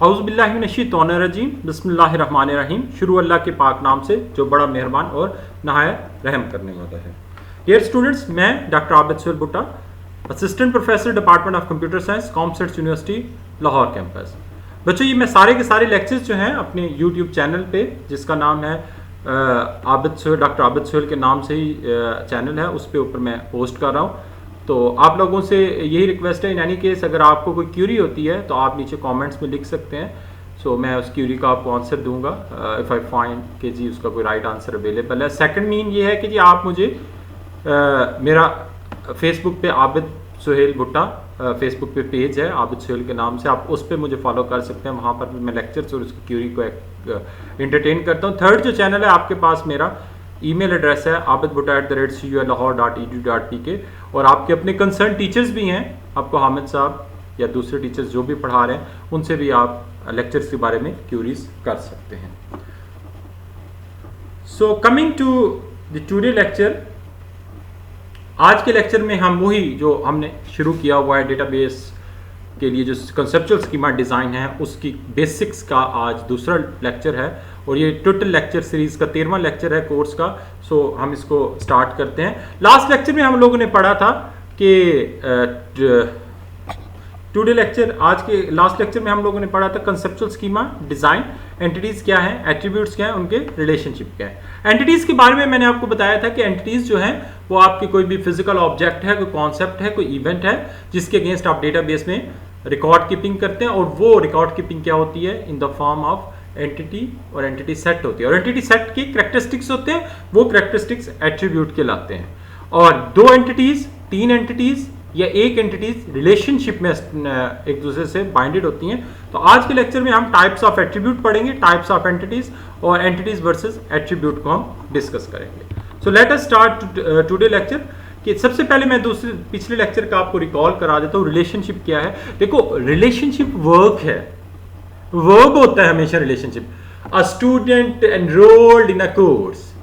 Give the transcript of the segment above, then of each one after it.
औज़ुबिल्लाहिमिनश्शैतानिर्रजीम बिस्मिल्लाहिर्रहमानिर्रहीम। शुरू अल्लाह के पाक नाम से जो बड़ा मेहरबान और नहायत रहम करने वाला है। डियर स्टूडेंट्स, मैं डॉक्टर आबिद सुहेल भुट्टा, assistant professor department of computer science, commerce university Lahore campus. बच्चों, ये मैं सारे के सारे लेक्चर्स जो हैं अपने यूट्यूब चैनल पे, जिसका नाम है डॉक्टर आबिद सुहेल के नाम से ही चैनल है, उस पे ऊपर मैं पोस्ट कर रहा हूँ। तो आप लोगों से यही रिक्वेस्ट है, इन एनी केस अगर आपको कोई क्यूरी होती है तो आप नीचे कमेंट्स में लिख सकते हैं। सो मैं उस क्यूरी का आपको आंसर दूंगा इफ़ आई फाइंड कि जी उसका कोई राइट आंसर अवेलेबल है। सेकंड मीन ये है कि जी आप मुझे मेरा फेसबुक पे आबिद सुहेल भुट्टा फेसबुक पे पेज है आबिद सुहेल के नाम से, आप उस पर मुझे फॉलो कर सकते हैं। वहाँ पर मैं लेक्चर्स और उसकी क्यूरी को एंटरटेन करता हूँ। थर्ड जो चैनल है आपके पास, मेरा ईमेल एड्रेस है abid.bhutta@cul.lahore.edu.pk, और आपके अपने कंसर्न टीचर्स भी हैं, आपको हामिद साहब या दूसरे टीचर्स जो भी पढ़ा रहे हैं उनसे भी आप लेक्चर्स के बारे में क्यूरीज कर सकते हैं। So coming to the today lecture, आज के लेक्चर में हम वही जो हमने शुरू किया हुआ है डेटाबेस के लिए जो कंसेप्चुअल स्कीमा डिज़ाइन है उसकी बेसिक्स का आज दूसरा लेक्चर है, और ये टोटल लेक्चर सीरीज़ का 13वां लेक्चर है कोर्स का। सो हम इसको स्टार्ट करते हैं। लास्ट लेक्चर में हम लोगों ने पढ़ा था कि टुडे लेक्चर, आज के लास्ट लेक्चर में हम लोगों ने पढ़ा था कंसेप्चुअल स्कीमा डिज़ाइन, एंटिटीज़ क्या हैं, एट्रीब्यूट्स क्या हैं, उनके रिलेशनशिप क्या है। एंटिटीज़ के बारे में मैंने आपको बताया था कि एंटिटीज़ जो हैं वो आपकी कोई भी फिजिकल ऑब्जेक्ट है, कोई कॉन्सेप्ट है, कोई इवेंट है जिसके अगेंस्ट आप डेटाबेस में रिकॉर्ड कीपिंग करते हैं, और वो रिकॉर्ड कीपिंग क्या होती है, in the form of entity और एंटिटी सेट होती है। और एंटिटी सेट के कैरेक्टरिस्टिक्स होते हैं, वो कैरेक्टरिस्टिक्स एट्रीब्यूट कहलाते हैं। और दो एंटिटीज, तीन एंटिटीज या एक एंटिटीज रिलेशनशिप में एक दूसरे से बाइंडेड होती हैं। तो आज के लेक्चर में हम टाइप्स ऑफ एट्रीब्यूट पढ़ेंगे, टाइप्स ऑफ एंटिटीज, और एंटिटीज वर्सेस एट्रीब्यूट को हम डिस्कस करेंगे। So let us start today lecture. कि सबसे पहले मैं पिछले लेक्चर का आपको रिकॉल करा देता हूँ। रिलेशनशिप क्या है? देखो, रिलेशनशिप वर्क है, वर्ब होता है हमेशा relationship. A student enrolled in a course,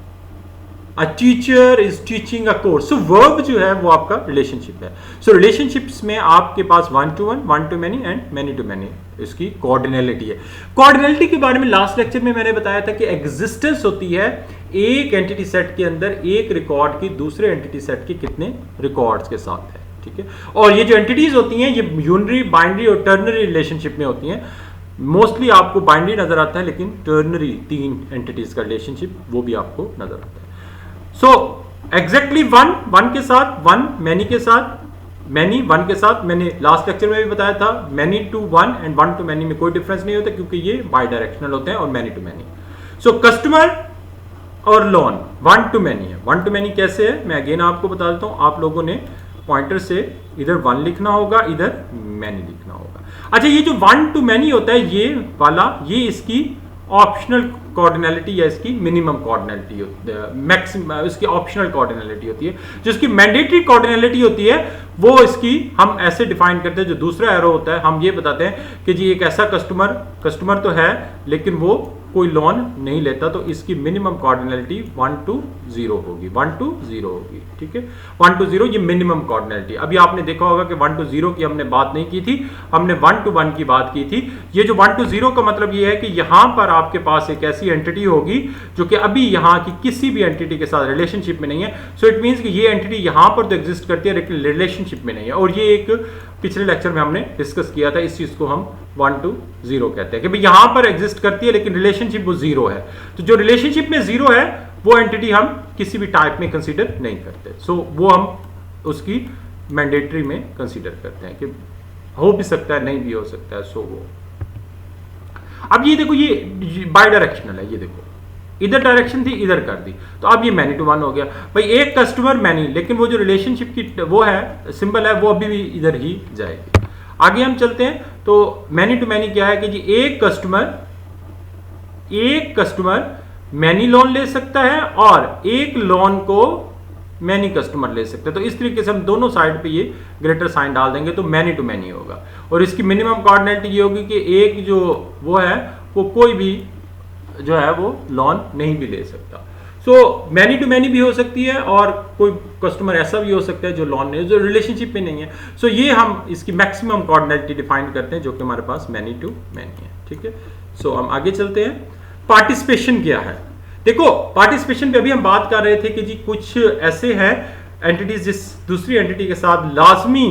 a teacher is teaching a course. So verb जो है वो आपका रिलेशनशिप है। सो रिलेशनशिप्स में आपके पास one to one, one to many and many to many इसकी कोऑर्डिनलिटी है। कोऑर्डिनलिटी के बारे में लास्ट लेक्चर में मैंने बताया था कि एग्जिस्टेंस होती है एक एंटिटी सेट के अंदर एक रिकॉर्ड की दूसरे एंटिटी सेट के कितने रिकॉर्ड्स के साथ है, ठीक है। और ये जो एंटिटीज होती हैं ये यूनरी, बाइनरी और टर्नरी रिलेशनशिप में होती हैं। मोस्टली आपको बाइनरी नजर आता है, लेकिन टर्नरी तीन एंटिटीज का रिलेशनशिप वो भी आपको नजर आता है। सो एग्जैक्टली वन के साथ, वन मैनी के साथ, मैनी वन के साथ, मैंने लास्ट लेक्चर में भी बताया था many to one and one to many में कोई डिफरेंस नहीं होता, क्योंकि ये बाई डायरेक्शनल होते हैं, और many to many. So customer और लोन वन टू मैनी है। वन टू मैनी कैसे है मैं अगेन आपको बता देता हूं। आप लोगों ने पॉइंटर से इधर वन लिखना होगा, इधर मैनी लिखना होगा। अच्छा, ये जो वन टू मैनी होता है ये वाला, ये इसकी ऑप्शनल कोऑर्डिनलिटी या इसकी मिनिमम कोऑर्डिनलिटी, मैक्सिमम इसकी ऑप्शनल कोऑर्डिनलिटी होती है। जो इसकी मैंडेटरी कोऑर्डिनलिटी होती है वो इसकी हम ऐसे डिफाइन करते हैं, जो दूसरा एरो होता है हम ये बताते हैं कि जी एक ऐसा कस्टमर तो है लेकिन वो कोई लोन नहीं लेता, तो इसकी मिनिमम कोऑर्डिनलिटी 1 to 0 होगी, 1 to 0 होगी, ठीक है। 1 to 0 ये मिनिमम कोऑर्डिनलिटी। अभी आपने देखा होगा कि 1 to 0 की हमने बात नहीं की थी, हमने 1 to 1 की बात की थी। ये जो 1 to 0 का मतलब ये है कि यहां पर आपके पास एक ऐसी एंटिटी होगी जो कि अभी यहां की किसी भी एंटिटी के साथ रिलेशनशिप में नहीं है। सो इट मीन्स कि ये एंटिटी यहां पर तो एग्जिस्ट करती है लेकिन रिलेशनशिप में नहीं है। और ये एक पिछले लेक्चर में हमने डिस्कस किया था, इस चीज को हम 1 to 0 कहते हैं कि भाई यहां पर एग्जिस्ट करती है लेकिन रिलेशनशिप वो 0 है। तो जो रिलेशनशिप में 0 है वो एंटिटी हम किसी भी टाइप में कंसीडर नहीं करते। सो वो हम उसकी मैंडेटरी में कंसीडर करते हैं कि हो भी सकता है, नहीं भी हो सकता है। सो वो अब ये देखो, ये बाई डायरेक्शनल है। ये देखो, इधर डायरेक्शन थी, इधर कर दी, तो अब ये मैनी टू वन हो गया। भाई एक कस्टमर मैनी, लेकिन वो जो रिलेशनशिप की वो है सिंबल है वो अभी भी इधर ही जाएगी। आगे हम चलते हैं। तो मैनी टू मैनी क्या है कि जी एक कस्टमर मैनी लोन ले सकता है और एक लोन को मैनी कस्टमर ले सकते हैं। तो इस तरीके से हम दोनों साइड पे ये ग्रेटर साइन डाल देंगे तो मैनी टू मैनी होगा। और इसकी मिनिमम कोऑर्डिनेट ये होगी कि एक जो वो है वो कोई भी जो है वो लोन नहीं भी ले सकता। सो मैनी टू मैनी भी हो सकती है और कोई कस्टमर ऐसा भी हो सकता है जो लॉन नहीं, जो रिलेशनशिप में नहीं है। सो ये हम इसकी मैक्सिमम कॉर्डिनेलिटी डिफाइन करते हैं जो कि हमारे पास मैनी टू मैनी है, ठीक है। सो हम आगे चलते हैं। पार्टिसिपेशन क्या है? देखो पार्टिसिपेशन पे अभी हम बात कर रहे थे कि जी कुछ ऐसे हैं एंटिटीज जिस दूसरी एंटिटी के साथ लाजमी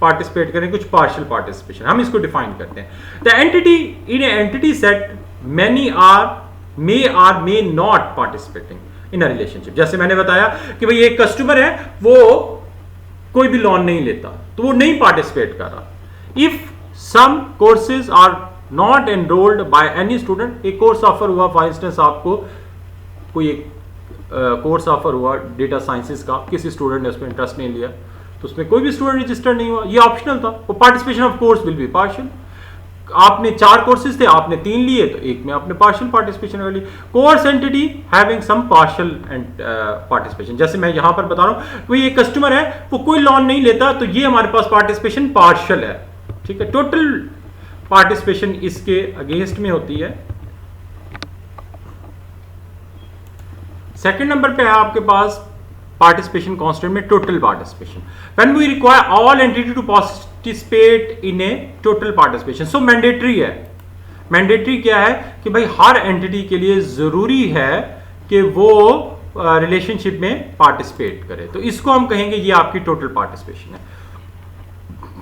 पार्टिसिपेट करें, कुछ पार्शियल पार्टिसिपेशन, हम इसको डिफाइन करते हैं। The entity in entity set many are may not participating in a relationship. जैसे मैंने बताया कि भाई एक कस्टमर है, वो कोई भी लोन नहीं लेता तो वो नहीं पार्टिसिपेट कर रहा। If some courses are not enrolled by any student, एक कोर्स ऑफर हुआ, फॉर इंस्टेंस आपको कोई एक कोर्स ऑफर हुआ डेटा साइंसेस का, किसी स्टूडेंट ने उसमें इंटरेस्ट नहीं लिया तो उसमें कोई भी स्टूडेंट रजिस्टर नहीं हुआ, ये ऑप्शनल था, वो participation of course will be partial. आपने 4 कोर्सेज थे, आपने 3 लिए तो एक में आपने पार्शियल पार्टिसिपेशन कर ली। Course entity having some partial participation, जैसे मैं यहां पर बता रहा हूं कोई एक कस्टमर है वो कोई लोन नहीं लेता तो ये हमारे पास पार्टिसिपेशन पार्शियल है, ठीक है। टोटल पार्टिसिपेशन इसके अगेंस्ट में होती है। सेकंड नंबर पे है आपके पास पार्टिसिपेशन कांस्टेंट में total participation. When we require all entity to participate in a total participation, so mandatory है। मैंडेटरी क्या है कि भाई हर एंटिटी के लिए जरूरी है कि वो रिलेशनशिप में पार्टिसिपेट करे, तो इसको हम कहेंगे ये आपकी टोटल पार्टिसिपेशन है।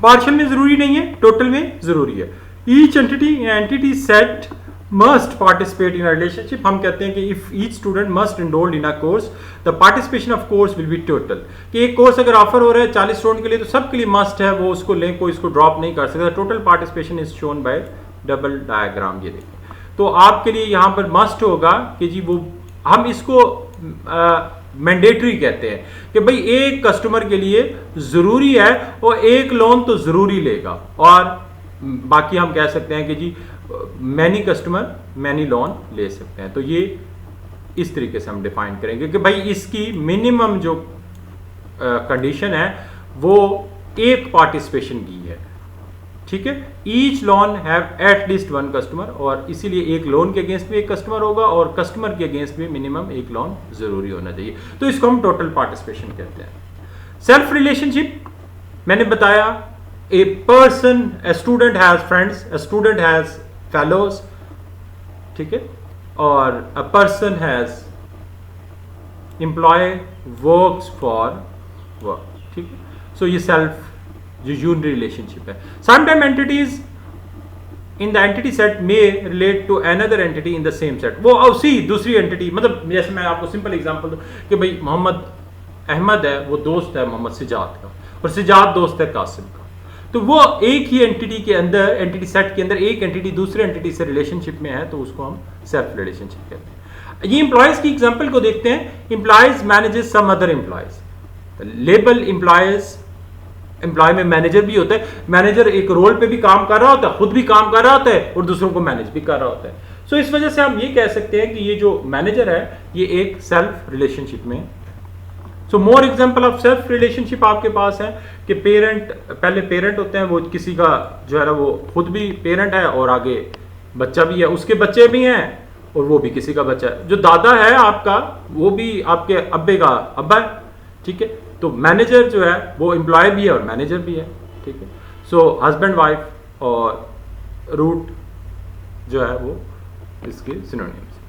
पार्शियल में जरूरी नहीं है, टोटल में जरूरी है। Each entity set must participate in a relationship, हम कहते हैं कि if each student must enrolled in a course, the participation of course will be total। कि एक कोर्स अगर ऑफर हो रहा है 40 स्टूडेंट के लिए तो सबके लिए मस्ट है, वो उसको लें, कोई इसको ड्रॉप नहीं कर सकता। Total participation is shown by double diagram, ये देखिए। तो आपके लिए यहाँ पर मस्ट होगा कि जी वो हम इसको मैंडेटरी कहते हैं कि भाई एक कस्टमर के लिए जरूरी है और एक लोन तो जरूरी लेगा, और बाकी हम कह सकते हैं कि जी मैनी कस्टमर मैनी लोन ले सकते हैं। तो ये इस तरीके से हम डिफाइन करेंगे कि भाई इसकी मिनिमम जो कंडीशन है वो एक पार्टिसिपेशन की है, ठीक है। Each loan have at least 1 customer, और इसीलिए एक लोन के अगेंस्ट भी एक कस्टमर होगा और कस्टमर के अगेंस्ट भी मिनिमम एक लोन जरूरी होना चाहिए, तो इसको हम टोटल पार्टिसिपेशन कहते हैं। सेल्फ रिलेशनशिप मैंने बताया, a person, a student has friends, a student has fellows, ठीक है, और a person has employ works for work, ठीक है। सो ये सेल्फ जो यूनिट रिलेशनशिप है। Sometime entities in the entity set may relate to another entity in the same set, वो उसी दूसरी एंटिटी, मतलब जैसे मैं आपको सिंपल एग्जांपल दूं कि भाई मोहम्मद अहमद है, वो दोस्त है मोहम्मद सिजाद का, और सिजाद दोस्त है कासिम का, तो वो एक ही एंटिटी के अंदर, एंटिटी सेट के अंदर एक एंटिटी दूसरे एंटिटी से रिलेशनशिप में है, तो उसको हम सेल्फ रिलेशनशिप कहते हैं। ये एम्प्लॉयज की एग्जांपल को देखते हैं। Employees manages some other employees, label employees, employee में मैनेजर भी होता है, मैनेजर एक रोल पे भी काम कर रहा होता है, खुद भी काम कर रहा होता है और दूसरों को मैनेज भी कर रहा होता है। सो इस वजह से हम ये कह सकते हैं कि ये जो मैनेजर है ये एक सेल्फ रिलेशनशिप में। So more example of self relationship आपके पास है कि पेरेंट, पहले पेरेंट होते हैं, वो किसी का जो है ना वो खुद भी पेरेंट है और आगे बच्चा भी है, उसके बच्चे भी हैं और वो भी किसी का बच्चा है। जो दादा है आपका वो भी आपके अब्बे का अब्बा है, ठीक है। तो मैनेजर जो है वो एम्प्लॉय भी है और मैनेजर भी है, ठीक है। सो हस्बैंड वाइफ और रूट जो है वो इसके सिनोनिम्स।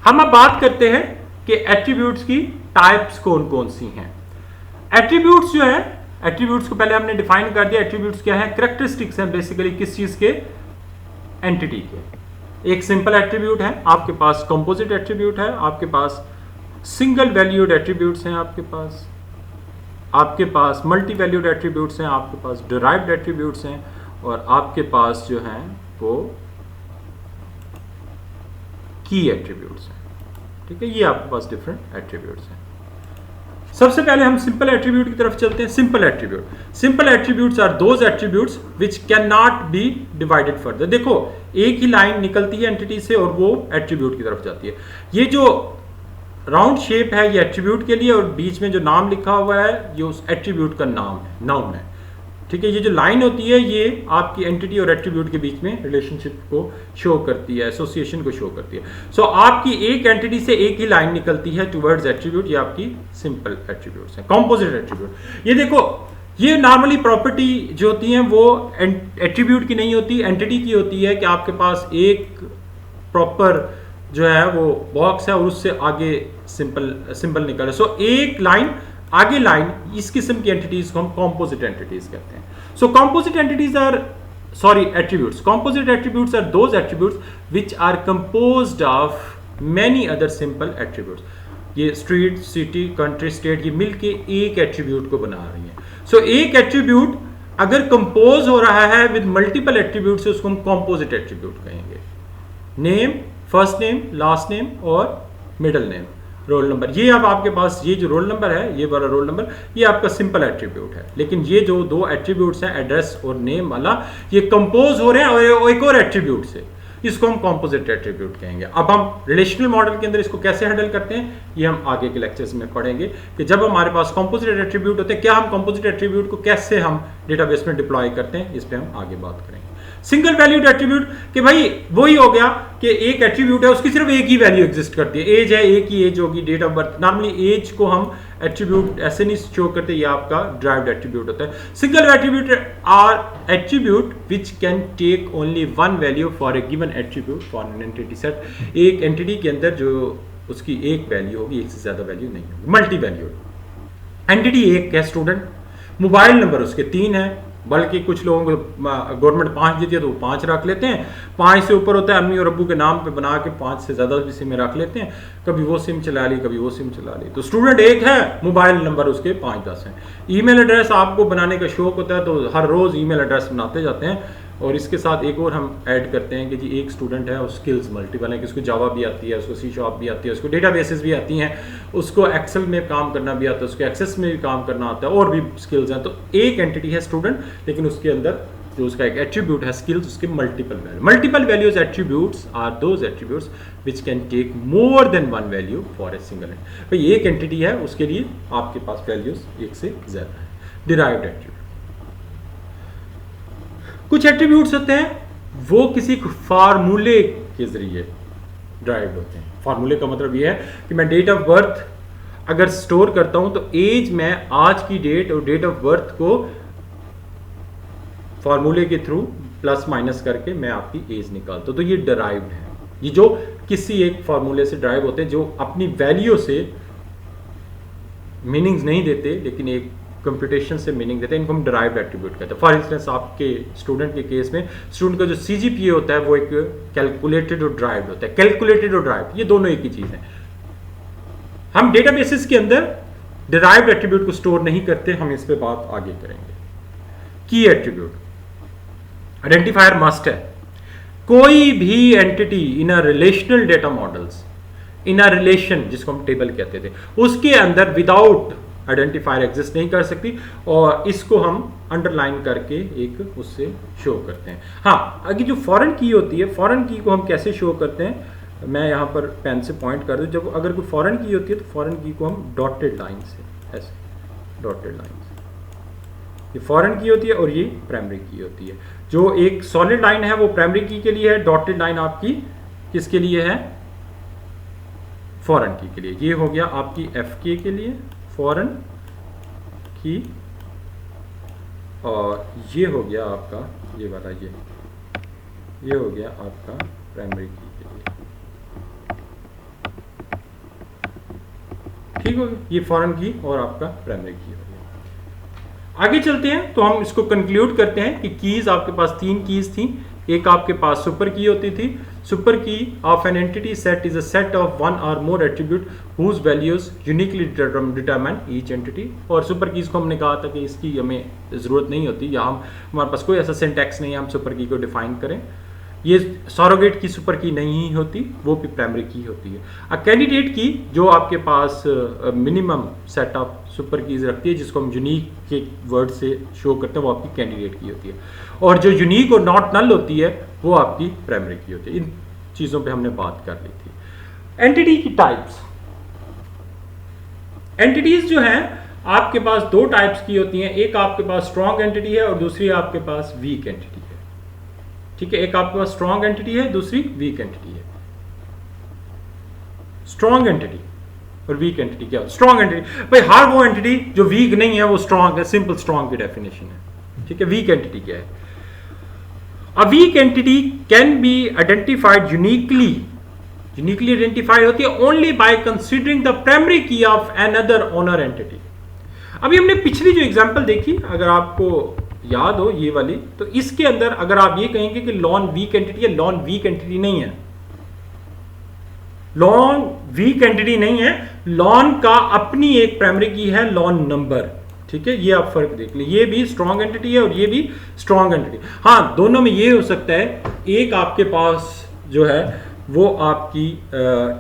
हम अब बात करते हैं कि एट्रीब्यूट्स की टाइप्स कौन कौन सी हैं। एट्रीब्यूट्स जो है, एट्रीब्यूट्स को पहले हमने डिफाइन कर दिया। एट्रीब्यूट्स क्या है? कैरेक्टरिस्टिक्स हैं बेसिकली किस चीज के, एंटिटी के। एक सिंपल एट्रीब्यूट है आपके पास, कंपोजिट एट्रीब्यूट है आपके पास, सिंगल वैल्यूड एट्रीब्यूट्स हैं आपके पास मल्टी वैल्यूड एट्रीब्यूट्स हैं आपके पास, डिराइव्ड एट्रीब्यूट्स हैं, और आपके पास जो हैं वो की एट्रीब्यूट्स हैं, ठीक है। ये आपके पास डिफरेंट एट्रीब्यूट्स हैं। सबसे पहले हम सिंपल एट्रीब्यूट की तरफ चलते हैं। Simple attributes are those attributes which can not be divided further. देखो एक ही लाइन निकलती है एंटिटी से और वो एट्रीब्यूट की तरफ जाती है। ये जो राउंड शेप है ये एट्रीब्यूट के लिए, और बीच में जो नाम लिखा हुआ है ये उस एट्रीब्यूट का नाम है, नाउन है, ठीक है, ये जो लाइन होती है ये आपकी एंटिटी और एट्रीब्यूट के बीच में रिलेशनशिप को शो करती है, एसोसिएशन को शो करती है। सो आपकी एक एंटिटी से एक ही लाइन निकलती है टुवर्ड्स एट्रीब्यूट, ये आपकी सिंपल एट्रीब्यूट्स हैं, कॉम्पोजिट एट्रीब्यूट। ये देखो, ये नॉर्मली प्रॉपर्टी जो होती है वो एट्रीब्यूट की नहीं होती, एंटिटी की होती है कि आपके पास एक प्रॉपर जो है वो बॉक्स है और उससे आगे सिंपल निकल है। सो एक लाइन आगे लाइन, इस किस्म की एंटिटीज को हम कॉम्पोजिट एंटिटीज कहते हैं। So composite entities are attributes, composite attributes are those attributes which are composed of many other simple attributes. ये स्ट्रीट, सिटी, कंट्री, स्टेट, ये मिलके एक एट्रीब्यूट को बना रही है। सो एक एट्रीब्यूट अगर कंपोज हो रहा है विद मल्टीपल एट्रीब्यूट्स, उसको हम कॉम्पोजिट एट्रीब्यूट कहेंगे। Name, first name, last name और मिडिल नेम, रोल नंबर। ये अब आपके पास ये जो रोल नंबर है, ये वाला रोल नंबर, ये आपका सिंपल एट्रीब्यूट है। लेकिन ये जो दो एट्रीब्यूट्स हैं, एड्रेस और नेम वाला, ये कंपोज हो रहे हैं और एक और एट्रीब्यूट से, इसको हम कॉम्पोजिट एट्रीब्यूट कहेंगे। अब हम रिलेशनल मॉडल के अंदर इसको कैसे हैंडल करते हैं, ये हम आगे के लेक्चर्स में पढ़ेंगे कि जब हमारे पास कॉम्पोजिट एट्रीब्यूट होते हैं, क्या हम कॉम्पोजिट एट्रीब्यूट को कैसे हम डेटाबेस में डिप्लॉय करते हैं, इस पर हम आगे बात करेंगे। सिंगल वैल्यूड एट्रीब्यूट कि भाई वही हो गया कि एक एट्रीब्यूट है, उसकी सिर्फ एक ही वैल्यू एग्जिस्ट करती है। एज है, एक ही एज होगी, date of birth. Normally age को हम एट्रीब्यूट ऐसे नहीं शो करते, ये आपका ड्राइव्ड एट्रीब्यूट होता है। Single attribute are attribute which can take only one value for a given attribute for an entity set. एक एंटिटी के अंदर जो उसकी एक वैल्यू होगी, एक से ज्यादा वैल्यू नहीं होगी, मल्टी वैल्यू। एंटिटी एक है स्टूडेंट, मोबाइल नंबर उसके 3 है, बल्कि कुछ लोगों को गवर्नमेंट 5 देती है तो वो 5 रख लेते हैं। 5 से ऊपर होता है अम्मी और अब्बू के नाम पे बना के 5 से ज़्यादा भी सिम रख लेते हैं, कभी वो सिम चला ली, कभी वो सिम चला ली। तो स्टूडेंट एक है, मोबाइल नंबर उसके 5-10 हैं। ईमेल एड्रेस आपको बनाने का शौक होता है तो हर रोज़ ईमेल एड्रेस बनाते जाते हैं। और इसके साथ एक और हम ऐड करते हैं कि जी एक स्टूडेंट है और स्किल्स मल्टीपल है, कि उसको जावा भी आती है, उसको सी शार्प भी आती है, उसको डेटाबेसेस भी आती हैं, उसको एक्सेल में काम करना भी आता है, उसको एक्सेस में भी काम करना आता है, और भी स्किल्स हैं। तो एक एंटिटी है स्टूडेंट, लेकिन उसके अंदर जो उसका एक एट्रीब्यूट है स्किल्स, उसके multiple values attributes are those attributes which can take more than one value for a single entity. भाई एक एंटिटी है, उसके लिए आपके पास वैल्यूज एक से ज्यादा है। डिराइव्ड एट्रीब्यूट, कुछ एट्रीब्यूट्स होते हैं वो किसी फार्मूले के जरिए ड्राइव होते हैं। फार्मूले का मतलब ये है कि मैं डेट ऑफ बर्थ अगर स्टोर करता हूं तो एज में आज की डेट और डेट ऑफ बर्थ को फार्मूले के थ्रू प्लस माइनस करके मैं आपकी एज निकालता हूं, तो ये डिराइव्ड है। ये जो किसी एक फार्मूले से ड्राइव होते हैं, जो अपनी वैल्यू से मीनिंग्स नहीं देते लेकिन एक कंप्यूटेशन से मीनिंग देते हैं, इनको हम डिराइव्ड एट्रीब्यूट कहते हैं। फॉर इंस्टेंस आपके स्टूडेंट के केस में स्टूडेंट का जो सीजीपीए होता है वो एक कैलकुलेटेड और ड्राइव्ड होता है। कैलकुलेटेड और ड्राइव्ड ये दोनों एक ही चीज है। हम डेटाबेसेस के अंदर डिराइव्ड एट्रीब्यूट को स्टोर नहीं करते, हम इस पे बात आगे करेंगे। की एट्रीब्यूट, आइडेंटिफायर मस्ट है। कोई भी entity in a relational data models, in a relation जिसको हम टेबल कहते थे, उसके अंदर विदाउट आइडेंटिफायर एग्जिस्ट नहीं कर सकती, और इसको हम अंडरलाइन करके एक उससे शो करते हैं। हाँ, अगर जो फॉरेन की होती है, फॉरेन की को हम कैसे शो करते हैं, मैं यहाँ पर पेन से पॉइंट कर दूँ। जब अगर कोई फॉरेन की होती है तो फॉरेन की को हम डॉटेड लाइन से, ऐसे डॉटेड लाइन से, ये फॉरेन की होती है और ये प्राइमरी की होती है। जो एक सॉलिड लाइन है वो प्राइमरी की के लिए है, डॉटेड लाइन आपकी किसके लिए है, फॉरेन की के लिए। ये हो गया आपकी एफ के लिए फॉरेन की, और ये हो गया आपका ये वाला, ये हो गया आपका प्राइमरी की के लिए। ठीक हो गया, ये फॉरेन की और आपका प्राइमरी की हो गया। आगे चलते हैं तो हम इसको कंक्लूड करते हैं कि कीज आपके पास 3 कीज थी। एक आपके पास सुपर की होती थी। Super key of an entity set is a set of one और more attribute whose values uniquely determine each entity. और सुपर कीज को हमने कहा था कि इसकी हमें जरूरत नहीं होती, या हमारे पास कोई ऐसा सिंटैक्स नहीं है हम सुपर की को डिफाइन करें। ये सरोगेट की सुपर की नहीं होती, वो भी प्राइमरी की होती है। अ कैंडिडेट की जो आपके पास minimum set of super keys रखती है, जिसको हम यूनिक के वर्ड से शो करते हैं, वो आपकी कैंडिडेट की होती है। और जो यूनिक और नॉट नल होती है वो आपकी प्राइमरी की होती है। इन चीजों पे हमने बात कर ली थी। एंटिटी की टाइप्स, एंटिटीज जो हैं आपके पास दो टाइप्स की होती हैं, एक आपके पास स्ट्रॉन्ग एंटिटी है और दूसरी आपके पास वीक एंटिटी है। ठीक है, एक आपके पास स्ट्रॉन्ग एंटिटी है, दूसरी वीक एंटिटी है। स्ट्रॉन्ग एंटिटी और वीक एंटिटी क्या? स्ट्रॉन्ग एंटिटी भाई हर वो एंटिटी जो वीक नहीं है वो स्ट्रॉन्ग है, सिंपल स्ट्रॉन्ग की डेफिनेशन है। ठीक है, वीक एंटिटी क्या है? A weak entity can be identified uniquely identified होती है only by considering the primary key of another owner entity. अभी हमने पिछली जो एग्जांपल देखी, अगर आपको याद हो ये वाली, तो इसके अंदर अगर आप ये कहेंगे कि लॉन वीक एंटिटी है, लॉन वीक एंटिटी नहीं है, लॉन वीक एंटिटी नहीं है, लॉन का अपनी एक प्राइमरी की है लॉन नंबर। ठीक है, ये आप फर्क देख लें, ये भी स्ट्रॉन्ग एंटिटी है और ये भी स्ट्रॉन्ग एंटिटी। हाँ, दोनों में ये हो सकता है, एक आपके पास जो है वो आपकी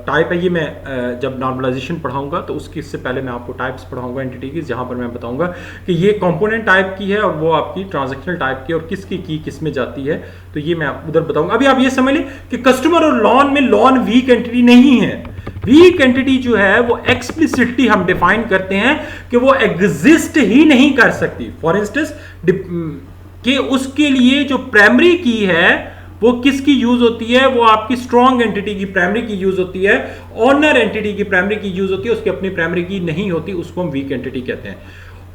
टाइप है, ये मैं जब नॉर्मलाइजेशन पढ़ाऊंगा तो उससे पहले मैं आपको टाइप्स पढ़ाऊंगा एंटिटी की, जहां पर मैं बताऊंगा कि ये कंपोनेंट टाइप की है और वो आपकी ट्रांजैक्शनल टाइप की, और किसकी की किस में जाती है, तो ये मैं उधर बताऊंगा। अभी आप ये समझ लें कि कस्टमर और लॉन में लॉन वीक एंटिटी नहीं है। वीक एंटिटी जो है वो एक्सप्लिसिटली हम डिफाइन करते हैं कि वो एग्जिस्ट ही नहीं कर सकती। फॉर इंस्टेंस कि उसके लिए जो प्राइमरी की है वो किसकी यूज होती है? वो आपकी स्ट्रॉन्ग एंटिटी की प्राइमरी की यूज होती है, ऑनर एंटिटी की प्राइमरी की यूज होती है, उसकी अपनी प्राइमरी की नहीं होती, उसको हम वीक एंटिटी कहते हैं।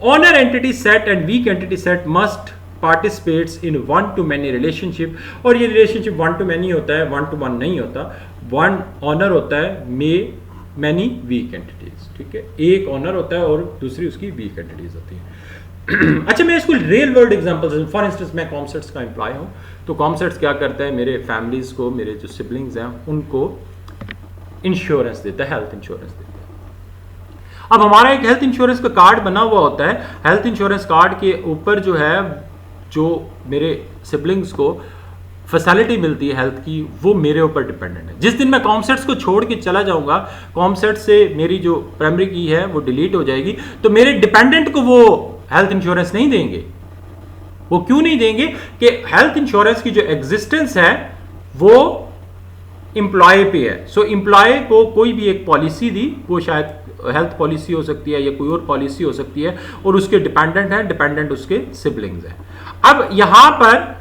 Owner entity set and weak entity set must participates in one to many relationship, और ये रिलेशनशिप वन टू मैनी होता है, वन टू वन नहीं होता। वन ऑनर होता है, मैनी वीक एंटिटीज। ठीक है, एक ऑनर होता है और दूसरी उसकी वीक एंटिटीज होती है। अच्छा, मैं इसको real world example, for instance मैं कॉमसेट्स का एम्प्लॉय हूं, तो कॉमसेट्स क्या करता है, मेरे फैमिलीज को, मेरे जो सिबलिंग्स हैं उनको इंश्योरेंस देता है, हेल्थ इंश्योरेंस देता है। अब हमारा एक हेल्थ इंश्योरेंस का कार्ड बना हुआ होता है, हेल्थ इंश्योरेंस कार्ड के ऊपर जो है, जो मेरे सिबलिंग्स को फैसिलिटी मिलती है हेल्थ की, वो मेरे ऊपर डिपेंडेंट है। जिस दिन मैं कॉमसेट्स को छोड़ के चला जाऊंगा, कॉमसेट से मेरी जो प्राइमरी की है वो डिलीट हो जाएगी, तो मेरे डिपेंडेंट को वो हेल्थ इंश्योरेंस नहीं देंगे। वो क्यों नहीं देंगे? कि हेल्थ इंश्योरेंस की जो एग्जिस्टेंस है वो एम्प्लॉय पे है। सो एम्प्लॉय को कोई भी एक पॉलिसी दी, वो शायद हेल्थ पॉलिसी हो सकती है या कोई और पॉलिसी हो सकती है, और उसके डिपेंडेंट है, डिपेंडेंट उसके सिबलिंग्स है। अब यहां पर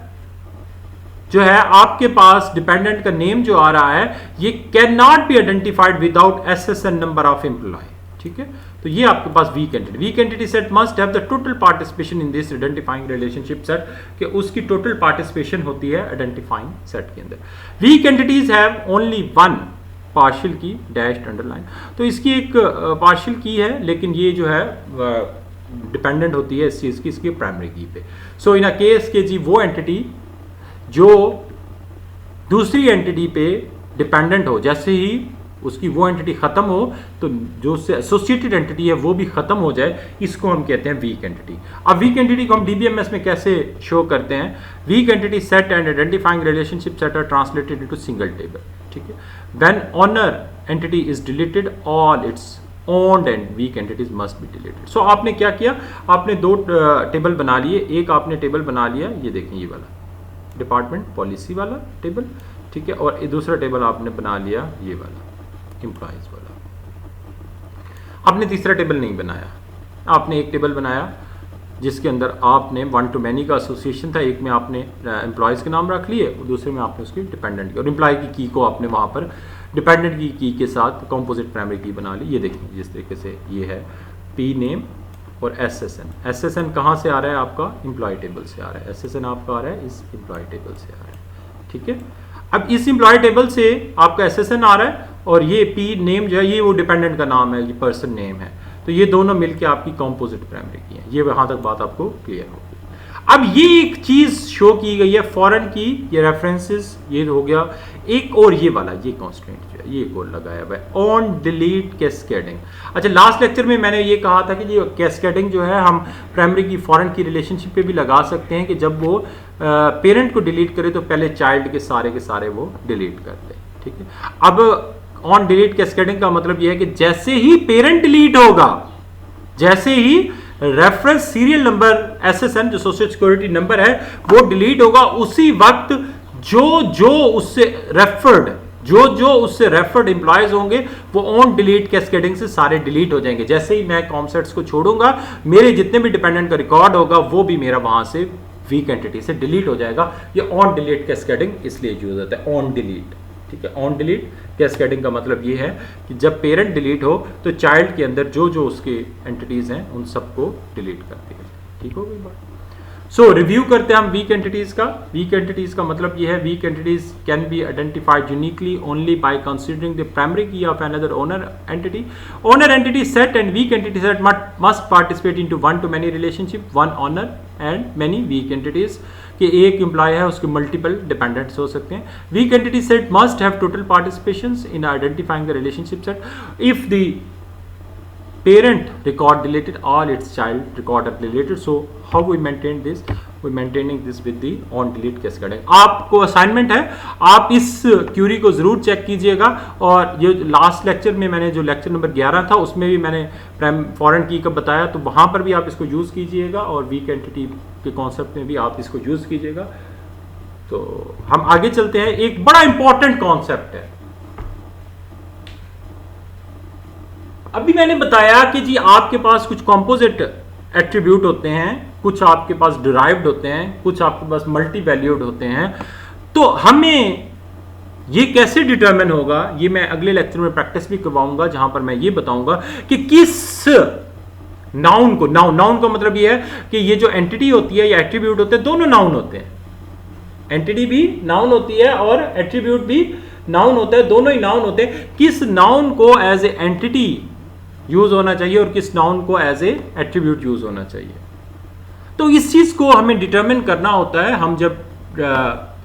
जो है आपके पास डिपेंडेंट का नेम जो आ रहा है, ये can not be identified without SSN number of employee. ठीक है, तो ये आपके पास weak entity. Weak entity set must have the total participation in this identifying relationship set, कि उसकी टोटल पार्टिसिपेशन होती है आइडेंटिफाइंग सेट के अंदर। Weak entities have only one partial key dashed underline, तो इसकी एक पार्शियल की है, लेकिन ये जो है डिपेंडेंट होती है इस चीज की, इसकी प्राइमरी की पे। सो इन अ केस के जी वो एंटिटी जो दूसरी एंटिटी पे डिपेंडेंट हो, जैसे ही उसकी वो एंटिटी खत्म हो तो जो उससे एसोसिएटेड एंटिटी है वो भी खत्म हो जाए, इसको हम कहते हैं वीक एंटिटी। अब वीक एंटिटी को हम डीबीएमएस में कैसे शो करते हैं? Weak entity set and identifying relationship set are translated into single table. ठीक है, when owner entity is deleted all its owned and weak entities must be deleted. So आपने क्या किया? आपने दो टेबल बना लिए। एक आपने टेबल बना लिया, ये देखें, ये वाला डिपार्टमेंट पॉलिसी वाला टेबल, ठीक है, और दूसरा टेबल आपने बना लिया ये वाला एम्प्लॉइज वाला। आपने तीसरा टेबल नहीं बनाया, आपने एक टेबल बनाया जिसके अंदर आपने वन टू मैनी का एसोसिएशन था। एक में आपने एम्प्लॉयज़ के नाम रख लिए और दूसरे में आपने उसकी डिपेंडेंट की, और एम्प्लॉय की को आपने वहाँ पर डिपेंडेंट की के साथ कंपोजिट प्राइमरी की बना ली। ये देखिए जिस तरीके से ये है पी नेम और एसएसएन। एसएसएन कहाँ से आ रहा है? आपका एम्प्लॉय टेबल से आ रहा है। एसएसएन आपका आ रहा है इस एम्प्लॉय टेबल से आ रहा है। ठीक है, अब इस एम्प्लॉय टेबल से आपका एसएसएन आ रहा है और ये पी नेम जो है ये वो डिपेंडेंट का नाम है, ये पर्सन नेम है, तो ये दोनों मिलके आपकी कंपोजिट प्राइमरी की है। ये वहां तक बात आपको क्लियर होगी। अब ये एक चीज शो की गई है फॉरेन की, ये रेफरेंसेस ये हो गया। एक और ये वाला ये कॉन्स्टेंट जो है ये एक और लगाया हुआ है, ऑन डिलीट कैस्केडिंग। अच्छा, लास्ट लेक्चर में मैंने ये कहा था कि ये कैस्केडिंग जो है हम प्राइमरी की फॉरेन की रिलेशनशिप पे भी लगा सकते हैं कि जब वो पेरेंट को डिलीट करे तो पहले चाइल्ड के सारे वो डिलीट कर दे। ठीक है, अब ऑन डिलीट कैस्केडिंग का मतलब यह है कि जैसे ही पेरेंट डिलीट होगा, जैसे ही रेफरेंस सीरियल नंबर एसएसएन जो सोशल सिक्योरिटी नंबर है वो डिलीट होगा, उसी वक्त जो उससे रेफर्ड जो जो उससे रेफर्ड एम्प्लॉयज होंगे वो ऑन डिलीट कैस्केडिंग से सारे डिलीट हो जाएंगे। जैसे ही मैं कॉमसेट्स को छोड़ूंगा, मेरे जितने भी डिपेंडेंट का रिकॉर्ड होगा वो भी मेरा वहां से वीक एंटिटी से डिलीट हो जाएगा। ये ऑन डिलीट कैस्केडिंग इसलिए यूज होता है, ऑन डिलीट। ठीक है, ऑन डिलीट कैस्केडिंग का मतलब ये है कि जब पेरेंट डिलीट हो तो चाइल्ड के अंदर जो जो उसके एंटिटीज हैं उन सबको डिलीट कर दिया जाए। ठीक हो गई बात। सो रिव्यू करते हैं हम वीक एंटिटीज का। वीक एंटिटीज का मतलब ये है, weak entities can be identified uniquely only by considering the primary key of another owner entity. Owner entity set and weak entity set must participate into one to many relationship, one owner and many weak entities कि एक employ है उसके multiple dependents हो सकते हैं। Weak entity set must have total participations in identifying the relationship set if the parent record deleted, all its child record are deleted. So how we maintain this? We maintaining this with the on delete cascading. आपको assignment है, आप इस Curie को जरूर check कीजिएगा। और ये last lecture में मैंने जो लेक्चर नंबर 11 था उसमें भी मैंने फॉरेन की का बताया, तो वहां पर भी आप इसको यूज कीजिएगा और वीक एंटिटी के कॉन्सेप्ट में भी आप इसको यूज कीजिएगा। तो हम आगे चलते हैं। एक बड़ा इंपॉर्टेंट कॉन्सेप्ट है। अभी मैंने बताया कि जी आपके पास कुछ कंपोजिट एट्रीब्यूट होते हैं, कुछ आपके पास डिराइव्ड होते हैं, कुछ आपके पास मल्टी वैल्यूड होते हैं। तो हमें ये कैसे डिटरमिन होगा, ये मैं अगले लेक्चर में प्रैक्टिस भी करवाऊंगा, जहां पर मैं ये बताऊंगा कि किस नाउन को, नाउन का मतलब ये है कि ये जो एंटिटी होती है या एट्रीब्यूट होते हैं, दोनों नाउन होते हैं। एंटिटी भी नाउन होती है और एट्रीब्यूट भी नाउन होता है, दोनों ही नाउन होते हैं। किस नाउन को एज ए एंटिटी यूज होना चाहिए और किस नाउन को एज ए एट्रीब्यूट यूज होना चाहिए, तो इस चीज को हमें डिटरमिन करना होता है। हम जब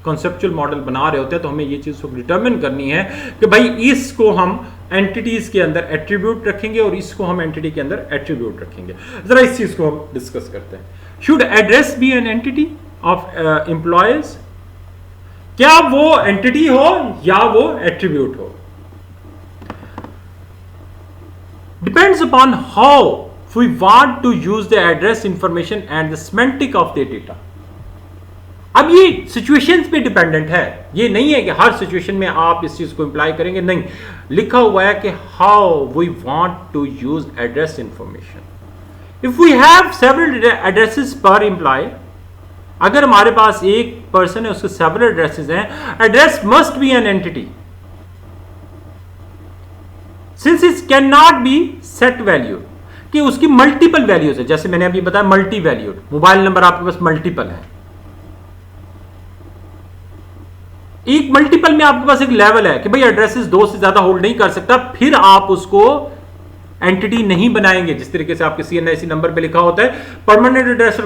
कॉन्सेप्चुअल मॉडल बना रहे होते हैं तो हमें ये चीज को डिटरमिन करनी है कि भाई इसको हम एंटिटीज के अंदर एट्रीब्यूट रखेंगे और इसको हम एंटिटी के अंदर एट्रीब्यूट रखेंगे। जरा इस चीज को हम डिस्कस करते हैं। Should address be an entity of employees? क्या वो एंटिटी हो या वो एट्रीब्यूट हो? Depends upon how we want to use the address information and the semantic of the data. अब ये सिचुएशंस पे डिपेंडेंट है, ये नहीं है कि हर सिचुएशन में आप इस चीज को इंप्लाई करेंगे, नहीं। लिखा हुआ है कि how we want to use address information. If we have several addresses per employee, अगर हमारे पास एक पर्सन है उसके सेवरल एड्रेसेस हैं, address must be an entity since it can not be set value, कि उसकी मल्टीपल वैल्यूज है। जैसे मैंने अभी बताया मल्टी वैल्यूड, मोबाइल नंबर आपके पास मल्टीपल है, एक मल्टीपल में आपके पास एक लेवल है कि भाई एड्रेसेस 2 से ज्यादा होल्ड नहीं कर सकता, फिर आप उसको एंटिटी नहीं बनाएंगे। जिस तरीके से आपके CNIC नंबर पे लिखा होता है परमानेंट एड्रेस और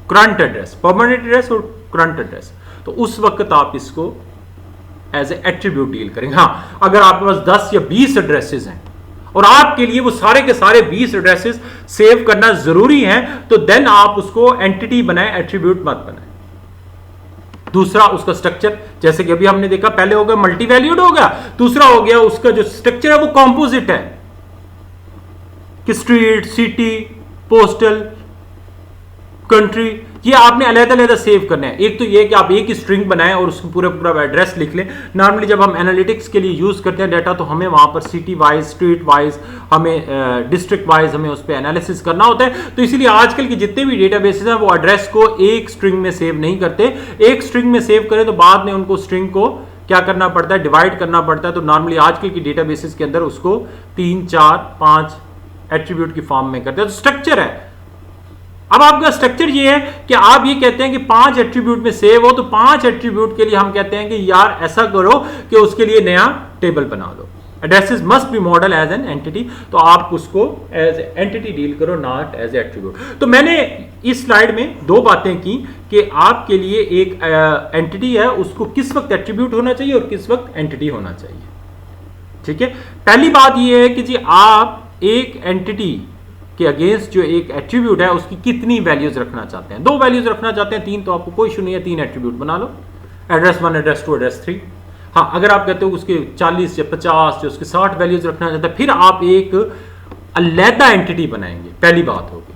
करंट एड्रेस, परमानेंट एड्रेस और करंट एड्रेस, तो उस वक्त आप इसको एज ए एट्रीब्यूट डील करेंगे। हाँ, अगर आपके पास 10 या 20 एड्रेसेस हैं और आपके लिए वो सारे के सारे 20 एड्रेसेस सेव करना जरूरी है, तो देन आप उसको एंटिटी बनाए, एट्रीब्यूट मत बनाए। दूसरा उसका स्ट्रक्चर, जैसे कि अभी हमने देखा, पहले हो गया मल्टी वैल्यूड हो गया, दूसरा हो गया उसका जो स्ट्रक्चर है वो कॉम्पोजिट है कि स्ट्रीट, सिटी, पोस्टल, कंट्री, ये आपने अलग-अलग सेव करना है। एक तो ये कि आप एक ही स्ट्रिंग बनाएं और उसको पूरा एड्रेस लिख लें। नॉर्मली जब हम एनालिटिक्स के लिए यूज करते हैं डाटा, तो हमें वहां पर सिटी वाइज, स्ट्रीट वाइज, हमें डिस्ट्रिक्ट वाइज हमें उस पर एनालिसिस करना होता है। तो इसीलिए आजकल के जितने भी डेटाबेसेस हैं वो एड्रेस को एक स्ट्रिंग में सेव नहीं करते। एक स्ट्रिंग में सेव करें तो बाद में उनको स्ट्रिंग को क्या करना पड़ता है, डिवाइड करना पड़ता है। तो नॉर्मली आजकल की डेटाबेसेस के अंदर उसको 3, 4, 5 एट्रीब्यूट की फॉर्म में करते हैं। तो स्ट्रक्चर है। अब आपका स्ट्रक्चर ये है कि आप ये कहते हैं कि 5 एट्रीब्यूट में सेव हो, तो 5 एट्रीब्यूट के लिए हम कहते हैं कि यार ऐसा करो कि उसके लिए नया टेबल बना दो। Addresses must be model as an entity, तो आप उसको एज एंटिटी डील करो, नॉट एज एट्रीब्यूट। तो मैंने इस स्लाइड में 2 बातें की कि आपके लिए एक एंटिटी है, उसको किस वक्त एट्रीब्यूट होना चाहिए और किस वक्त एंटिटी होना चाहिए। ठीक है, पहली बात ये है कि जी आप एक एंटिटी के अगेंस्ट जो एक एट्रीब्यूट है उसकी कितनी वैल्यूज रखना चाहते हैं। 2 वैल्यूज रखना चाहते हैं, 3 तो आपको कोई इशू नहीं है, 3 एट्रीब्यूट बना लो, एड्रेस 1, एड्रेस 2, एड्रेस 3। हाँ, अगर आप कहते हो उसके 40 या 50 या उसके 60 वैल्यूज रखना चाहते हैं, फिर आप एक अलहदा एंटिटी बनाएंगे। पहली बात होगी,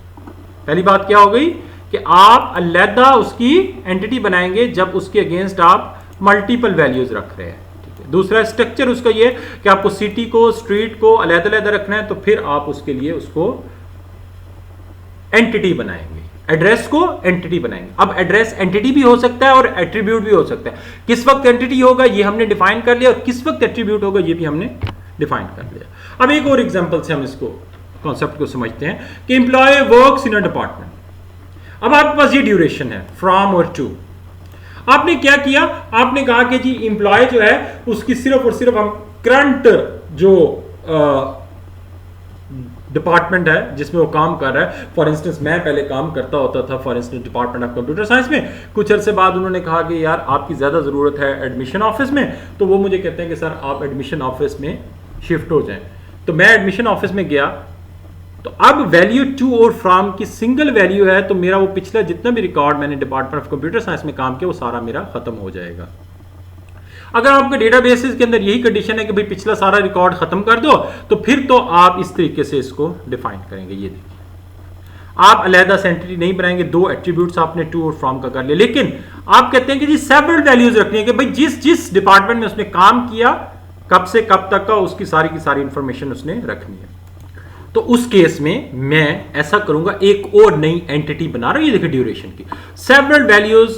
पहली बात क्या हो गई कि आप अलहदा उसकी एंटिटी बनाएंगे जब उसके अगेंस्ट आप मल्टीपल वैल्यूज रख रहे हैं। ठीक है, दूसरा स्ट्रक्चर उसका ये कि आपको सिटी को, स्ट्रीट को अलग-अलग रखना है, तो फिर आप उसके लिए उसको एंटिटी बनाएंगे, एड्रेस को एंटिटी बनाएंगे। अब एड्रेस एंटिटी भी हो सकता है और एट्रीब्यूट भी हो सकता है। किस वक्त एंटिटी होगा ये हमने डिफाइन कर लिया, और किस वक्त एट्रीब्यूट होगा ये भी हमने डिफाइन कर लिया। अब एक और एग्जांपल से हम इसको कॉन्सेप्ट को समझते हैं कि employee works in a department. अब आपके पास ये ड्यूरेशन है फ्रॉम और टू। आपने क्या किया, आपने कहा कि जी एम्प्लॉय जो है उसकी सिर्फ और सिर्फ हम करंट जो डिपार्टमेंट है जिसमें वो काम कर रहा है, फॉर इंस्टेंस मैं पहले काम करता होता था for instance department of computer science में। कुछ अरसे बाद उन्होंने कहा कि यार आपकी ज़्यादा ज़रूरत है एडमिशन ऑफिस में, तो वो मुझे कहते हैं कि सर आप एडमिशन ऑफिस में शिफ्ट हो जाएं। तो मैं एडमिशन ऑफिस में गया, तो अब वैल्यू टू और फ्रॉम की सिंगल वैल्यू है, तो मेरा वो पिछला जितना भी रिकॉर्ड मैंने डिपार्टमेंट ऑफ कंप्यूटर साइंस में काम किया वो सारा मेरा खत्म हो जाएगा। अगर आपके डेटाबेसेस के अंदर यही कंडीशन है कि भाई पिछला सारा रिकॉर्ड खत्म कर दो, तो फिर तो आप इस तरीके से इसको डिफाइन करेंगे। ये देखिए, आप अलहदा से एंटिटी नहीं बनाएंगे, दो एट्रीब्यूट्स आपने टू और फ्रॉम का कर लिया, लेकिन आप कहते हैं कि जी सेवरल वैल्यूज रखनी है कि भाई जिस जिस डिपार्टमेंट में उसने काम किया कब से कब तक का उसकी सारी की सारी इंफॉर्मेशन उसने रखनी है। तो उस केस में मैं ऐसा करूंगा, एक और नई एंटिटी बना रहा हूं। ये देखिए ड्यूरेशन की several values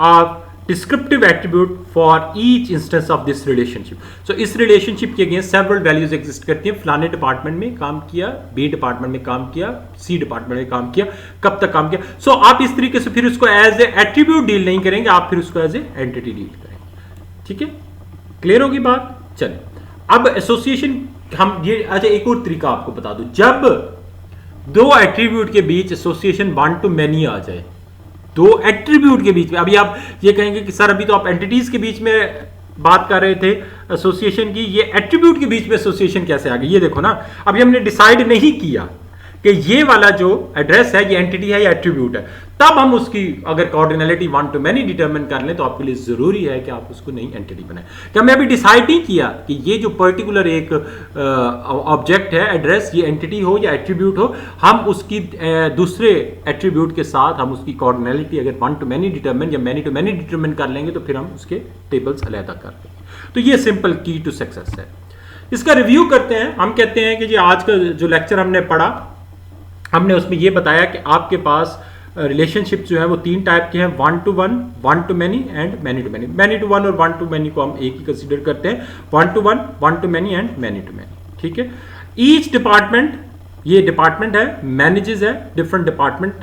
of descriptive attribute for each instance of this relationship. So इस रिलेशनशिप के अगेंस्ट सेवरल वैल्यूज एग्जिस्ट करती हैं। फलाने डिपार्टमेंट में काम किया, बी डिपार्टमेंट में काम किया, सी डिपार्टमेंट में काम किया, कब तक काम किया। सो आप इस तरीके से फिर उसको एज ए एट्रीब्यूट डील नहीं करेंगे, आप फिर उसको एज ए एंटिटी डील करेंगे। ठीक है, क्लियर होगी बात। चलिए अब एसोसिएशन हम ये, अच्छा एक और तरीका आपको बता दूं, जब दो एट्रीब्यूट के बीच एसोसिएशन वन टू मैनी आ जाए, दो एट्रीब्यूट के बीच में, अभी आप ये कहेंगे कि सर अभी तो आप एंटिटीज के बीच में बात कर रहे थे एसोसिएशन की, ये एट्रीब्यूट के बीच में एसोसिएशन कैसे आ गई। ये देखो ना, अभी हमने डिसाइड नहीं किया कि ये वाला जो एड्रेस है ये एंटिटी है या एट्रीब्यूट है, तब हम उसकी अगर कोऑर्डिनलिटी वन टू मैनी डिटरमिन कर लें तो आपके लिए जरूरी है कि आप उसको नई एंटिटी बनाएं। क्या मैं अभी डिसाइड नहीं किया कि ये जो पर्टिकुलर एक ऑब्जेक्ट है एड्रेस, ये एंटिटी हो या एट्रीब्यूट हो, हम उसकी दूसरे एट्रीब्यूट के साथ हम उसकी कोऑर्डिनलिटी अगर वन टू मैनी डिटरमिन या मैनी टू मैनी डिटरमिन कर लेंगे तो फिर हम उसके टेबल्स अलग कर लेंगे। तो ये सिंपल की टू सक्सेस है। इसका रिव्यू करते हैं। हम कहते हैं कि जी आज का जो लेक्चर हमने पढ़ा, हमने उसमें ये बताया कि आपके पास रिलेशनशिप जो है वो तीन टाइप के हैं, one to one, one to many and many to many. Many to one और वन टू मैनी को हम एक ही कंसीडर करते हैं, one to one, one to many and many to many. ठीक है, ईच डिपार्टमेंट, ये डिपार्टमेंट है, मैनेजेस है different department,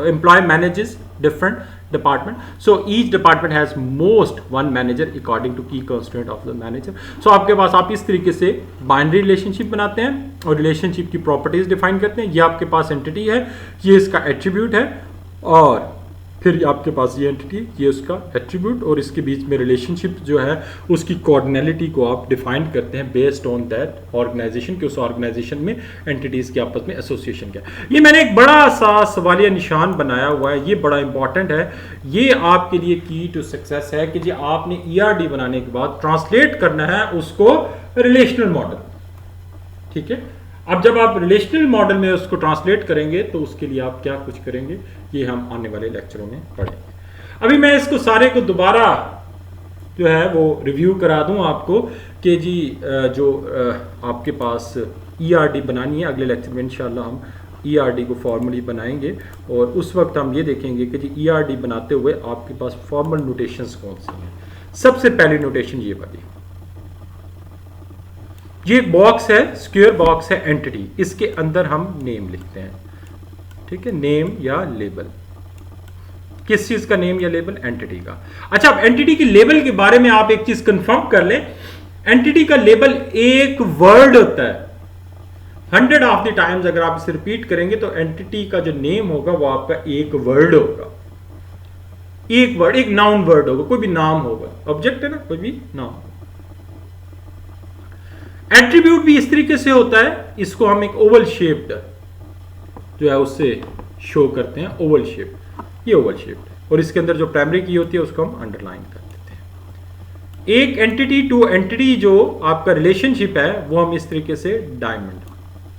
employee manages different department. So each department has most one manager according to key constraint of the manager. So आपके पास आप इस तरीके से बाइनरी रिलेशनशिप बनाते हैं और रिलेशनशिप की प्रॉपर्टीज डिफाइन करते हैं। ये आपके पास एंटिटी है, ये इसका एट्रीब्यूट है, और फिर आपके पास ये एंटिटी, ये उसका एट्रीब्यूट, और इसके बीच में रिलेशनशिप जो है उसकी कोऑर्डिनलिटी को आप डिफाइन करते हैं बेस्ड ऑन दैट ऑर्गेनाइजेशन, कि उस ऑर्गेनाइजेशन में एंटिटीज के आपस में एसोसिएशन क्या है। ये मैंने एक बड़ा सा सवालिया निशान बनाया हुआ है, ये बड़ा इंपॉर्टेंट है, ये आपके लिए की टू सक्सेस है कि जी आपने ईआरडी बनाने के बाद ट्रांसलेट करना है उसको रिलेशनल मॉडल। ठीक है, अब जब आप रिलेशनल मॉडल में उसको ट्रांसलेट करेंगे तो उसके लिए आप क्या कुछ करेंगे, ये हम आने वाले लेक्चरों में पढ़ेंगे। अभी मैं इसको सारे को दोबारा जो है वो रिव्यू करा दूं आपको कि जी जो आपके पास ईआरडी बनानी है, अगले लेक्चर में इंशाल्लाह हम ईआरडी को फॉर्मली बनाएंगे, और उस वक्त हम ये देखेंगे कि जी ईआरडी बनाते हुए आपके पास फॉर्मल नोटेशंस कौन सी हैं। सबसे पहली नोटेशन ये वाली, ये एक बॉक्स है, स्क्वायर बॉक्स है एंटिटी, इसके अंदर हम नेम लिखते हैं। ठीक है, नेम या लेबल, किस चीज का नेम या लेबल, एंटिटी का। अच्छा, अब एंटिटी की लेबल के बारे में आप एक चीज कंफर्म कर लें, एंटिटी का लेबल एक वर्ड होता है। 100 ऑफ द टाइम्स अगर आप इसे रिपीट करेंगे तो एंटिटी का जो नेम होगा वो आपका एक वर्ड होगा, एक वर्ड, एक नाउन वर्ड होगा, कोई भी नाम होगा, ऑब्जेक्ट है ना, कोई भी नाम। एट्रीब्यूट भी इस तरीके से होता है, इसको हम एक ओवल शेप्ड जो है उससे शो करते हैं, ओवल शेप, ये ओवल शेप्ड है, और इसके अंदर जो प्राइमरी की होती है उसको हम अंडरलाइन कर देते हैं। एक एंटिटी टू एंटिटी जो आपका रिलेशनशिप है वो हम इस तरीके से डायमंड,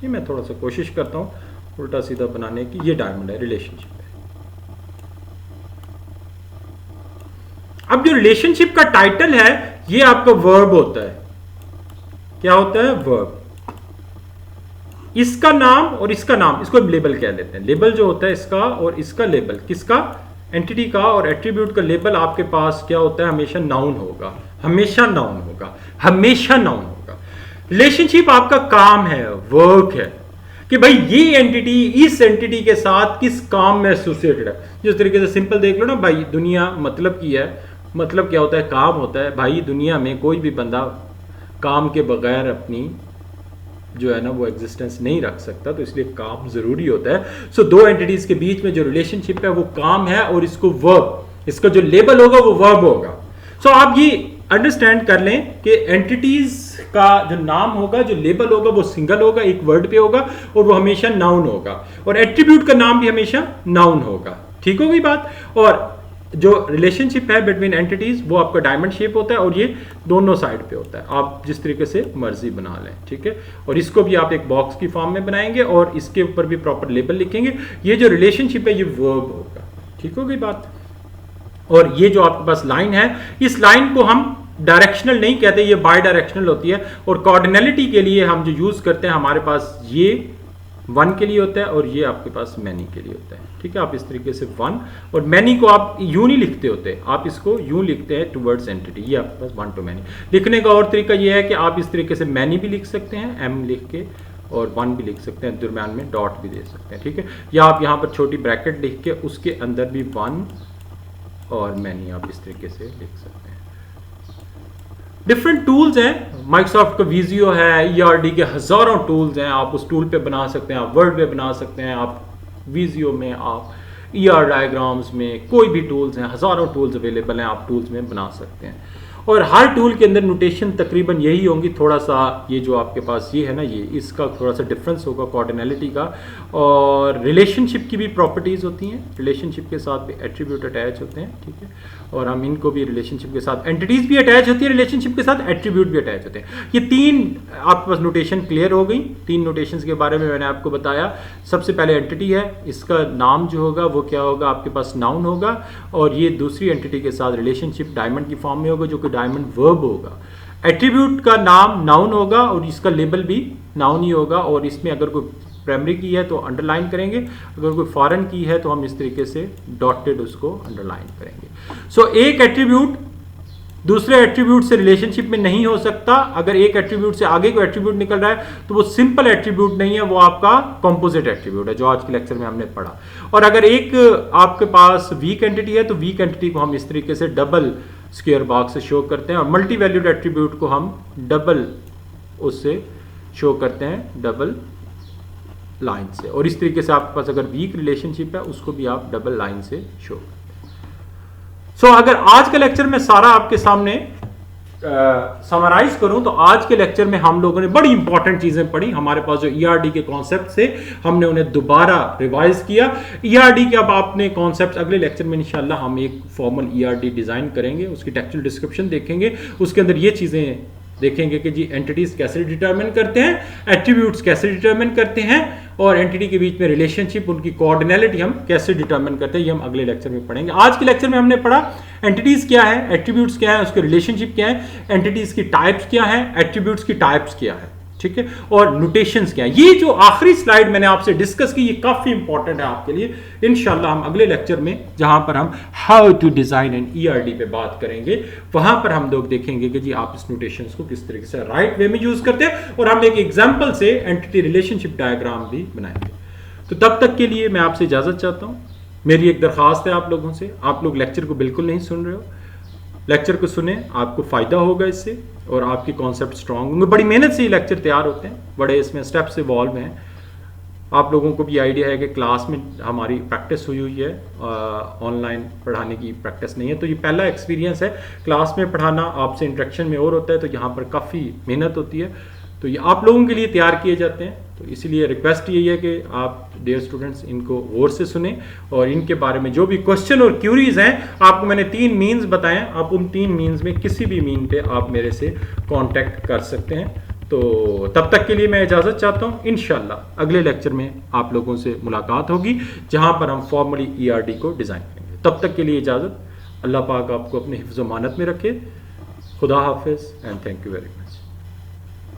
ये मैं थोड़ा सा कोशिश करता हूं उल्टा सीधा बनाने की, ये डायमंड है, रिलेशनशिप है। अब जो रिलेशनशिप का टाइटल है ये आपका वर्ब होता है। क्या होता है? वर्ब। इसका नाम और इसका नाम, इसको लेबल कह लेते हैं। लेबल जो होता है इसका और इसका लेबल, किसका? एंटिटी का और एट्रीब्यूट का लेबल आपके पास क्या होता है? हमेशा नाउन होगा, हमेशा नाउन होगा, हमेशा नाउन होगा। रिलेशनशिप आपका काम है, वर्क है कि भाई ये एंटिटी इस एंटिटी के साथ किस काम में एसोसिएटेड है। जिस तरीके से सिंपल देख लो ना भाई, दुनिया मतलब की है। मतलब क्या होता है? काम होता है। भाई दुनिया में कोई भी बंदा काम के बगैर अपनी जो है ना वो एग्जिस्टेंस नहीं रख सकता, तो इसलिए काम जरूरी होता है। सो दो एंटिटीज के बीच में जो रिलेशनशिप है वो काम है और इसको वर्ब, इसका जो लेबल होगा वो वर्ब होगा। सो आप ये अंडरस्टैंड कर लें कि एंटिटीज का जो नाम होगा, जो लेबल होगा वो सिंगल होगा, एक वर्ड पे होगा और वो हमेशा नाउन होगा, और एट्रीब्यूट का नाम भी हमेशा नाउन होगा। ठीक हो गई बात? और जो रिलेशनशिप है बिटवीन एंटिटीज वो आपका डायमंड शेप होता है और ये दोनों साइड पे होता है। आप जिस तरीके से मर्जी बना लें, ठीक है। और इसको भी आप एक बॉक्स की फॉर्म में बनाएंगे और इसके ऊपर भी प्रॉपर लेबल लिखेंगे। ये जो रिलेशनशिप है ये वर्ब होगा। ठीक हो गई बात? और ये जो आपके पास लाइन है, इस लाइन को हम डायरेक्शनल नहीं कहते, ये बाय डायरेक्शनल होती है। और कोऑर्डिनलिटी के लिए हम जो यूज करते हैं, हमारे पास ये वन के लिए होता है और ये आपके पास मैनी के लिए होता है। ठीक है, आप इस तरीके से वन और मैनी को आप यूं नहीं लिखते होते, आप इसको यूं लिखते हैं टुवर्ड्स एंटिटी। ये आपके पास वन टू मैनी लिखने का और तरीका ये है कि आप इस तरीके से मैनी भी लिख सकते हैं, एम लिख के, और वन भी लिख सकते हैं, दरम्यान में डॉट भी दे सकते हैं। ठीक है, या आप यहाँ पर छोटी ब्रैकेट लिख के उसके अंदर भी वन और मैनी आप इस तरीके से लिख सकते हैं। डिफरेंट टूल्स हैं, माइक्रोसॉफ्ट का विजियो है, ईआरडी के हजारों टूल्स हैं, आप उस टूल पे बना सकते हैं, आप वर्ड पे बना सकते हैं, आप विजियो में, आप ईआर डायग्राम्स में, कोई भी टूल्स हैं, हजारों टूल्स अवेलेबल हैं, आप टूल्स में बना सकते हैं। और हर टूल के अंदर नोटेशन तकरीबन यही होंगी, थोड़ा सा ये जो आपके पास ये है ना, ये इसका थोड़ा सा डिफरेंस होगा कोऑर्डिनलिटी का। और रिलेशनशिप की भी प्रॉपर्टीज़ होती हैं, रिलेशनशिप के साथ भी एट्रीब्यूट अटैच होते हैं। ठीक है, और हम इनको भी रिलेशनशिप के साथ, एंटिटीज भी अटैच होती है रिलेशनशिप के साथ, एट्रीब्यूट भी अटैच होते हैं। ये तीन आपके पास नोटेशन क्लियर हो गई। तीन नोटेशंस के बारे में मैंने आपको बताया। सबसे पहले एंटिटी है, इसका नाम जो होगा वो क्या होगा, आपके पास नाउन होगा, और ये दूसरी एंटिटी के साथ रिलेशनशिप डायमंड की फॉर्म में होगा, जो कि डायमंड वर्ब होगा। एट्रीब्यूट का नाम नाउन होगा और इसका लेबल भी नाउन ही होगा, और इसमें अगर कोई प्राइमरी की है तो अंडरलाइन करेंगे, अगर कोई फॉरेन की है तो हम इस तरीके से डॉटेड उसको अंडरलाइन करेंगे। सो एक एट्रीब्यूट दूसरे एट्रीब्यूट से रिलेशनशिप में नहीं हो सकता। अगर एक एट्रीब्यूट से आगे कोई एट्रीब्यूट निकल रहा है तो वो सिंपल एट्रीब्यूट नहीं है, वो आपका कंपोजिट एट्रीब्यूट है, जो आज के लेक्चर में हमने पढ़ा। और अगर एक आपके पास वीक एंटिटी है तो वीक एंटिटी को हम इस तरीके से डबल स्क्वायर बॉक्स से शो करते हैं, और मल्टी वैल्यूड एट्रीब्यूट को हम डबल उससे शो करते हैं, डबल लाइन से। और इस तरीके से आपके पास अगर वीक रिलेशनशिप है उसको भी आप डबल लाइन से शो करते हैं। सो अगर आज के लेक्चर में सारा आपके सामने समराइज करूं तो आज के लेक्चर में हम लोगों ने बड़ी इंपॉर्टेंट चीजें पढ़ी। हमारे पास जो ईआरडी के कॉन्सेप्ट से हमने उन्हें दोबारा रिवाइज किया। ईआरडी के अब आपने कॉन्सेप्ट अगले लेक्चर में इंशाल्लाह हम एक फॉर्मल ईआरडी डिजाइन करेंगे, उसकी टेक्सचुअल डिस्क्रिप्शन देखेंगे, उसके अंदर ये चीजें देखेंगे कि जी एंटिटीज कैसे डिटरमिन करते हैं, एट्रीब्यूट्स कैसे डिटरमिन करते हैं, और एंटिटी के बीच में रिलेशनशिप, उनकी कोऑर्डिनलिटी हम कैसे डिटरमिन करते हैं, ये हम अगले लेक्चर में पढ़ेंगे। आज के लेक्चर में हमने पढ़ा एंटिटीज क्या है, एट्रीब्यूट्स क्या है, उसके रिलेशनशिप क्या है, एंटिटीज की टाइप्स क्या है, एट्रीब्यूट्स की टाइप्स क्या है, ठीक है, और नोटेशंस क्या है। ये जो आखिरी स्लाइड मैंने आपसे डिस्कस की, ये काफी इंपॉर्टेंट है आपके लिए। इंशाल्लाह हम अगले लेक्चर में जहां पर हम how to design an ERD पे बात करेंगे, वहां पर हम लोग देखेंगे कि जी आप इस नोटेशंस को किस तरीके से राइट वे में यूज करते हैं, और हम एक एग्जांपल से एंटिटी रिलेशनशिप डायग्राम भी बनाएंगे। तो तब तक के लिए मैं आपसे इजाजत चाहता हूं। मेरी एक दरखास्त है आप लोगों से, आप लोग लेक्चर को बिल्कुल नहीं सुन रहे हो, लेक्चर को सुने, आपको फायदा होगा इससे और आपके कॉन्सेप्ट स्ट्रांग होंगे। बड़ी मेहनत से ये लेक्चर तैयार होते हैं, बड़े इसमें स्टेप्स इवॉल्व हैं। आप लोगों को भी आइडिया है कि क्लास में हमारी प्रैक्टिस हुई है, ऑनलाइन पढ़ाने की प्रैक्टिस नहीं है, तो ये पहला एक्सपीरियंस है। क्लास में पढ़ाना आपसे इंटरेक्शन में और होता है, तो यहाँ पर काफ़ी मेहनत होती है, तो ये आप लोगों के लिए तैयार किए जाते हैं। तो इसीलिए रिक्वेस्ट यही है कि आप डियर स्टूडेंट्स इनको गौर से सुने, और इनके बारे में जो भी क्वेश्चन और क्यूरीज हैं, आपको मैंने 3 मीन्स बताए, आप उन 3 मीन्स में किसी भी मीन पे आप मेरे से कांटेक्ट कर सकते हैं। तो तब तक के लिए मैं इजाज़त चाहता हूँ। इंशाल्लाह अगले लेक्चर में आप लोगों से मुलाकात होगी, जहाँ पर हम फॉर्मली ईआरडी को डिज़ाइन करेंगे। तब तक के लिए इजाज़त, अल्लाह पाक आपको अपने हिफ्ज़ व मानत में रखे। खुदा हाफिज़ and thank you very much.